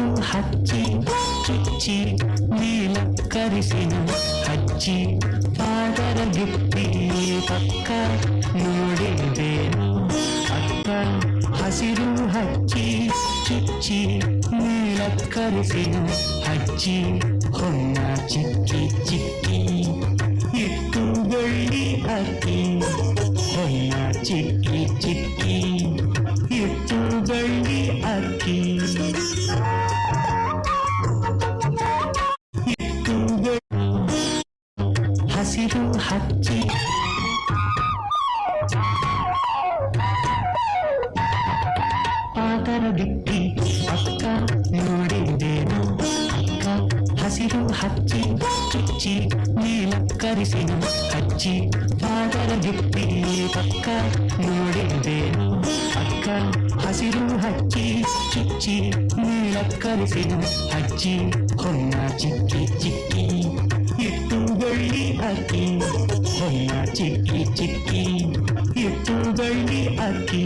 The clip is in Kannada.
ಹಸಿರು ಹಚ್ಚಿ ಚುಚ್ಚಿ ನೀಲಕ್ಕರಿಸಿನ ಹಚ್ಚಿ ಪಾದರ ಗಿತ್ತಿ ಪಕ್ಕ ನೋಡಿದೇನು ಅಕ್ಕ ಹಸಿರು ಹಚ್ಚಿ ಚುಚ್ಚಿ ನೀಲಕ್ಕರಿಸಿನ ಹಚ್ಚಿ ಹೊನ್ನ ಚಿಕ್ಕಿ ಚಿಕ್ಕಿ ಇಟ್ಟು ಬೆಳ್ಳಿ ಅಕ್ಕಿ ಹೊನ್ನ ಚಿಕ್ಕಿ ಚಿಕ್ಕಿ ಇಟ್ಟು ಬೆಳ್ಳಿ ಅಕ್ಕಿ ಇಟ್ಟು ಹಸಿರು ಹಚ್ಚಿ ಪಾದರ ಬಿಟ್ಟಿ ಅಕ್ಕ ನೋಡಿದೇನು ಅಕ್ಕ ಹಸಿರು ಹಚ್ಚಿ ಚುಚ್ಚಿ ನೀಲಕ್ಕರಿಸಿನ ಹಚ್ಚಿ ಪಾದರ ಬಿಟ್ಟಿ ಪಕ್ಕ ನೋಡಿದೇನು ಅಕ್ಕ ಹಸಿರು ಹಚ್ಚಿ ಚುಚ್ಚಿ ನೀಲಕ್ಕರಿಸಿನ ಹಚ್ಚಿ ಹೊನ್ನ ಚಿಕ್ಕಿ ಚಿಕ್ಕಿ ಇಟ್ಟು ಬೆಳ್ಳಿ ಅಕ್ಕಿ ಹೊನ್ನ ಚಿಕ್ಕಿ ಚಿಕ್ಕಿ ಇಟ್ಟು ಬೆಳ್ಳಿ ಅಕ್ಕಿ